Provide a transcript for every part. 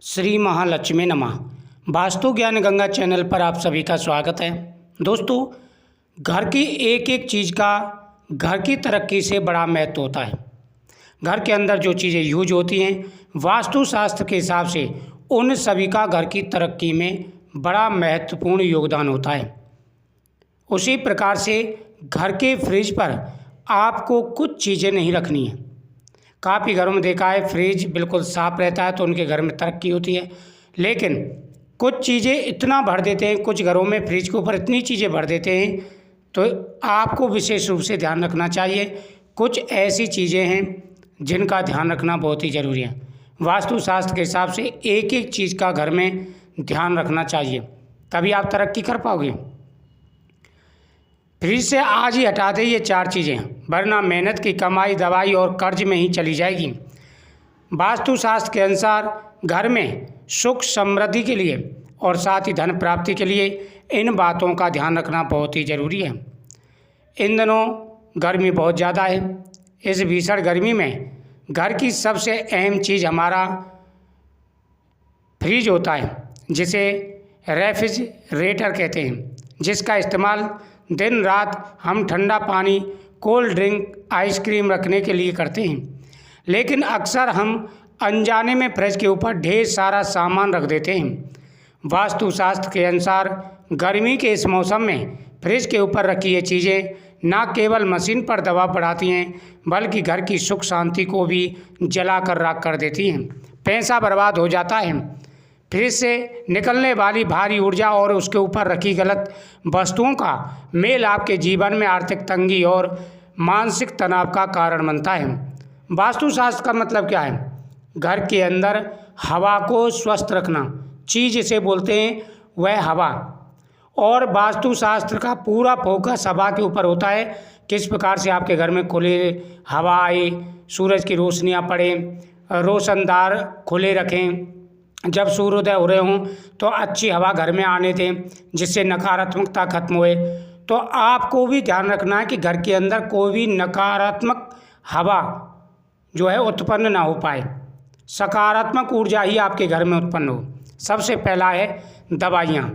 श्री महालक्ष्मी नमः। वास्तु ज्ञान गंगा चैनल पर आप सभी का स्वागत है। दोस्तों, घर की एक एक चीज़ का घर की तरक्की से बड़ा महत्व होता है। घर के अंदर जो चीज़ें यूज होती हैं, वास्तु शास्त्र के हिसाब से उन सभी का घर की तरक्की में बड़ा महत्वपूर्ण योगदान होता है। उसी प्रकार से घर के फ्रिज पर आपको कुछ चीज़ें नहीं रखनी है। काफ़ी घरों में देखा है फ्रिज बिल्कुल साफ़ रहता है तो उनके घर में तरक्की होती है, लेकिन कुछ चीज़ें इतना भर देते हैं, कुछ घरों में फ्रिज के ऊपर इतनी चीज़ें भर देते हैं, तो आपको विशेष रूप से ध्यान रखना चाहिए। कुछ ऐसी चीज़ें हैं जिनका ध्यान रखना बहुत ही ज़रूरी है। वास्तुशास्त्र के हिसाब से एक एक चीज़ का घर में ध्यान रखना चाहिए, तभी आप तरक्की कर पाओगे। फ्रिज से आज ही हटा दें ये 4 चीज़ें, वरना मेहनत की कमाई दवाई और कर्ज में ही चली जाएगी। वास्तुशास्त्र के अनुसार घर में सुख समृद्धि के लिए और साथ ही धन प्राप्ति के लिए इन बातों का ध्यान रखना बहुत ही ज़रूरी है। इन दिनों गर्मी बहुत ज़्यादा है। इस भीषण गर्मी में घर की सबसे अहम चीज़ हमारा फ्रिज होता है, जिसे रेफ्रिजरेटर कहते हैं, जिसका इस्तेमाल दिन रात हम ठंडा पानी, कोल्ड ड्रिंक, आइसक्रीम रखने के लिए करते हैं। लेकिन अक्सर हम अनजाने में फ्रिज के ऊपर ढेर सारा सामान रख देते हैं। वास्तुशास्त्र के अनुसार गर्मी के इस मौसम में फ्रिज के ऊपर रखी ये चीज़ें न केवल मशीन पर दबाव बढ़ाती हैं, बल्कि घर की सुख शांति को भी जला कर राख कर देती हैं। पैसा बर्बाद हो जाता है। फ्रिज से निकलने वाली भारी ऊर्जा और उसके ऊपर रखी गलत वस्तुओं का मेल आपके जीवन में आर्थिक तंगी और मानसिक तनाव का कारण बनता है। वास्तुशास्त्र का मतलब क्या है? घर के अंदर हवा को स्वस्थ रखना, चीज़ इसे बोलते हैं वह हवा। और वास्तुशास्त्र का पूरा फोकस हवा के ऊपर होता है। किस प्रकार से आपके घर में खुले हवा आए, सूरज की रोशनियाँ पड़े, रोशनदार खुले रखें, जब सूर्योदय हो रहे हों तो अच्छी हवा घर में आने दें, जिससे नकारात्मकता खत्म होए। तो आपको भी ध्यान रखना है कि घर के अंदर कोई भी नकारात्मक हवा जो है उत्पन्न ना हो पाए, सकारात्मक ऊर्जा ही आपके घर में उत्पन्न हो। सबसे पहला है दवाइयाँ।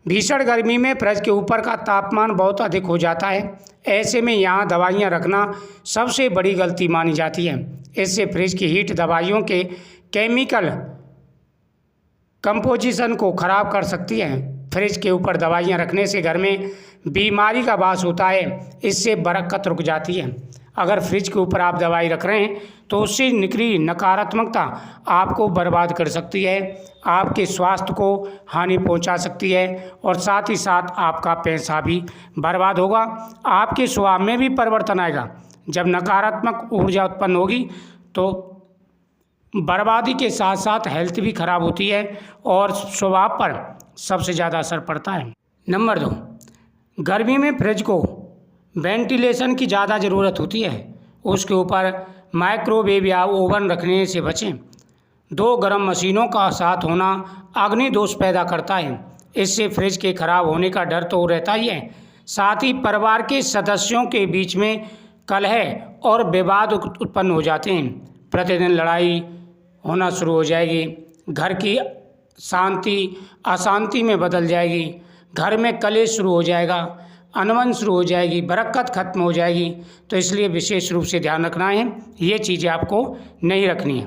भीषण गर्मी में फ्रिज के ऊपर का तापमान बहुत अधिक हो जाता है। ऐसे में यहाँ दवाइयाँ रखना सबसे बड़ी गलती मानी जाती है। इससे फ्रिज की हीट दवाइयों के केमिकल कंपोजिशन को खराब कर सकती है। फ्रिज के ऊपर दवाइयाँ रखने से घर में बीमारी का वास होता है, इससे बरकत रुक जाती है। अगर फ्रिज के ऊपर आप दवाई रख रहे हैं तो उससे निकली नकारात्मकता आपको बर्बाद कर सकती है, आपके स्वास्थ्य को हानि पहुंचा सकती है और साथ ही साथ आपका पैसा भी बर्बाद होगा। आपके स्वभाव में भी परिवर्तन आएगा। जब नकारात्मक ऊर्जा उत्पन्न होगी तो बर्बादी के साथ साथ हेल्थ भी खराब होती है और स्वभाव पर सबसे ज़्यादा असर पड़ता है। नंबर 2, गर्मी में फ्रिज को वेंटिलेशन की ज़्यादा ज़रूरत होती है। उसके ऊपर माइक्रोवेव या ओवन रखने से बचें। 2 गर्म मशीनों का साथ होना अग्नि दोष पैदा करता है। इससे फ्रिज के खराब होने का डर तो रहता ही है, साथ ही परिवार के सदस्यों के बीच में कलह और विवाद उत्पन्न हो जाते हैं। प्रतिदिन लड़ाई होना शुरू हो जाएगी। घर की शांति अशांति में बदल जाएगी। घर में कलेश शुरू हो जाएगा, अनबन शुरू हो जाएगी, बरकत खत्म हो जाएगी। तो इसलिए विशेष रूप से ध्यान रखना है, ये चीज़ें आपको नहीं रखनी है।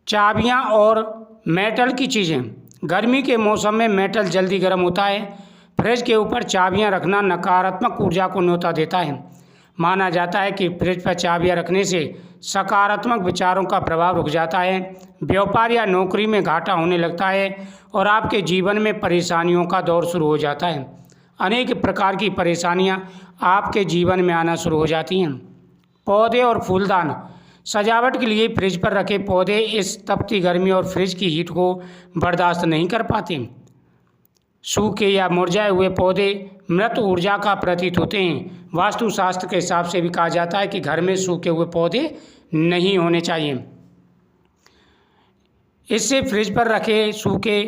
चाबियाँ और मेटल की चीज़ें। गर्मी के मौसम में मेटल जल्दी गर्म होता है। फ्रिज के ऊपर चाबियाँ रखना नकारात्मक ऊर्जा को न्योता देता है। माना जाता है कि फ्रिज पर चाबियाँ रखने से सकारात्मक विचारों का प्रभाव रुक जाता है, व्यापार या नौकरी में घाटा होने लगता है और आपके जीवन में परेशानियों का दौर शुरू हो जाता है। अनेक प्रकार की परेशानियां आपके जीवन में आना शुरू हो जाती हैं। पौधे और फूलदान। सजावट के लिए फ्रिज पर रखे पौधे इस तपती गर्मी और फ्रिज की हीट को बर्दाश्त नहीं कर पाते। सूखे या मुरझाए हुए पौधे मृत ऊर्जा का प्रतीक होते हैं। वास्तुशास्त्र के हिसाब से भी कहा जाता है कि घर में सूखे हुए पौधे नहीं होने चाहिए। इससे फ्रिज पर रखे सूखे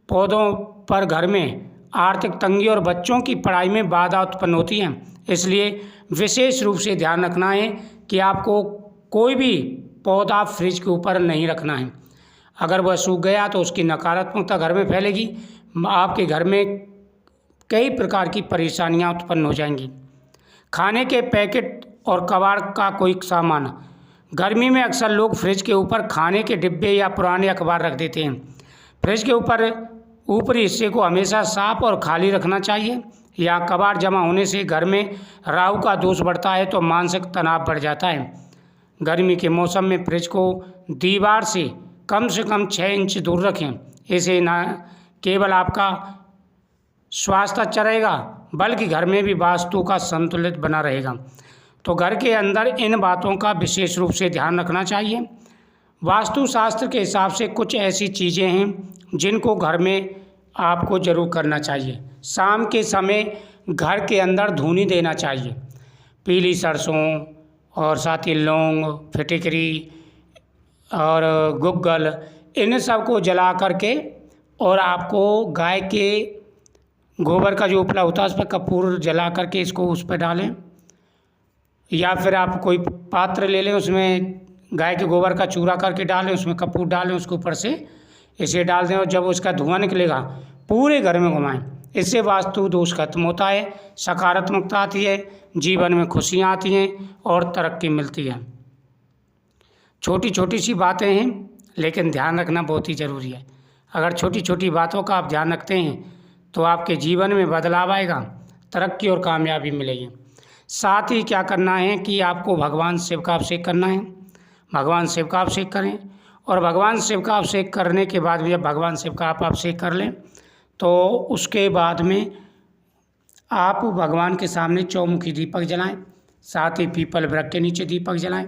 पौधों पर घर में आर्थिक तंगी और बच्चों की पढ़ाई में बाधा उत्पन्न होती है। इसलिए विशेष रूप से ध्यान रखना है कि आपको कोई भी पौधा फ्रिज के ऊपर नहीं रखना है। अगर वह सूख गया तो उसकी नकारात्मकता घर में फैलेगी, आपके घर में कई प्रकार की परेशानियां उत्पन्न हो जाएंगी। खाने के पैकेट और कबाड़ का कोई सामान, गर्मी में अक्सर लोग फ्रिज के ऊपर खाने के डिब्बे या पुराने अखबार रख देते हैं। फ्रिज के ऊपरी हिस्से को हमेशा साफ और खाली रखना चाहिए। या कबाड़ जमा होने से घर में राहु का दोष बढ़ता है तो मानसिक तनाव बढ़ जाता है। गर्मी के मौसम में फ्रिज को दीवार से कम 6 इंच दूर रखें। इसे न केवल आपका स्वास्थ्य अच्छा रहेगा बल्कि घर में भी वास्तु का संतुलित बना रहेगा। तो घर के अंदर इन बातों का विशेष रूप से ध्यान रखना चाहिए। वास्तुशास्त्र के हिसाब से कुछ ऐसी चीज़ें हैं जिनको घर में आपको ज़रूर करना चाहिए। शाम के समय घर के अंदर धूनी देना चाहिए। पीली सरसों और साथ ही लौंग, फिटिकरी और गुग्गल, इन सब को जला करके, और आपको गाय के गोबर का जो उपला होता है उस पर कपूर जला करके इसको उस पर डालें। या फिर आप कोई पात्र ले लें, उसमें गाय के गोबर का चूरा करके डालें, उसमें कपूर डालें, उसके ऊपर से इसे डाल दें और जब उसका धुआं निकलेगा पूरे घर में घुमाएं। इससे वास्तु दोष खत्म होता है, सकारात्मकता आती है, जीवन में खुशियाँ आती हैं और तरक्की मिलती है। छोटी छोटी सी बातें हैं लेकिन ध्यान रखना बहुत ही ज़रूरी है। अगर छोटी छोटी बातों का आप ध्यान रखते हैं तो आपके जीवन में बदलाव आएगा, तरक्की और कामयाबी मिलेगी। साथ ही क्या करना है कि आपको भगवान शिव का अभिषेक करना है। भगवान शिव का अभिषेक करें और भगवान शिव का अभिषेक करने के बाद जब भगवान शिव का आप अभिषेक कर लें तो उसके बाद में आप भगवान के सामने चौमुखी दीपक जलाएं। साथ ही पीपल वृक्ष के नीचे दीपक जलाएं।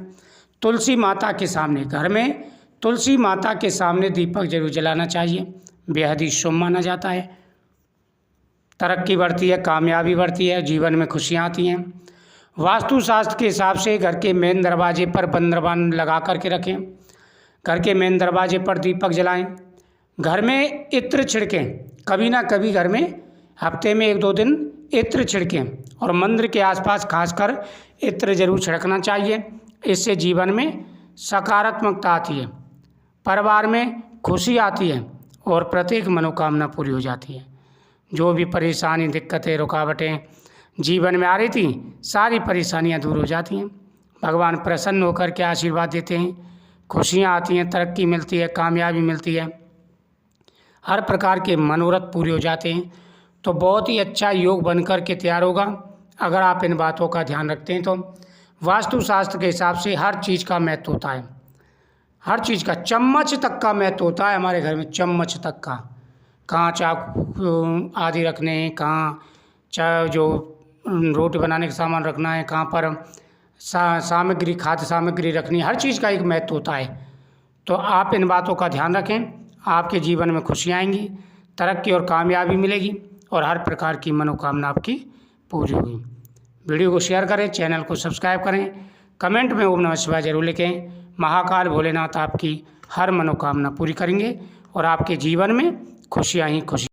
तुलसी माता के सामने, घर में तुलसी माता के सामने दीपक जरूर जलाना चाहिए। बेहद ही शुभ माना जाता है। तरक्की बढ़ती है, कामयाबी बढ़ती है, जीवन में खुशियाँ आती हैं। वास्तुशास्त्र के हिसाब से घर के मेन दरवाजे पर बंदरबान लगा करके रखें। घर के मेन दरवाजे पर दीपक जलाएं। घर में इत्र छिड़कें। कभी ना कभी घर में हफ्ते में 1-2 दिन इत्र छिड़कें और मंदिर के आसपास खासकर इत्र जरूर छिड़कना चाहिए। इससे जीवन में सकारात्मकता आती है, परिवार में खुशी आती है और प्रत्येक मनोकामना पूरी हो जाती है। जो भी परेशानी, दिक्कतें, रुकावटें जीवन में आ रही थी, सारी परेशानियां दूर हो जाती हैं। भगवान प्रसन्न होकर के आशीर्वाद देते हैं, खुशियां आती हैं, तरक्की मिलती है, कामयाबी मिलती है, हर प्रकार के मनोरथ पूरे हो जाते हैं। तो बहुत ही अच्छा योग बनकर के तैयार होगा अगर आप इन बातों का ध्यान रखते हैं। तो वास्तुशास्त्र के हिसाब से हर चीज़ का महत्व होता है, हर चीज़ का, चम्मच तक का महत्व होता है हमारे घर में, चम्मच तक का। कहाँ चाकू आदि रखने हैं, कहाँ चाहे जो रोटी बनाने का सामान रखना है, कहाँ पर सामग्री, खाद्य सामग्री रखनी है, हर चीज़ का एक महत्व होता है। तो आप इन बातों का ध्यान रखें, आपके जीवन में खुशियाँ आएंगी, तरक्की और कामयाबी मिलेगी और हर प्रकार की मनोकामना आपकी पूरी होगी। वीडियो को शेयर करें, चैनल को सब्सक्राइब करें, कमेंट में ओम नमः शिवाय जरूर लिखें। महाकाल भोलेनाथ आपकी हर मनोकामना पूरी करेंगे और आपके जीवन में खुशियाँ ही खुशियाँ।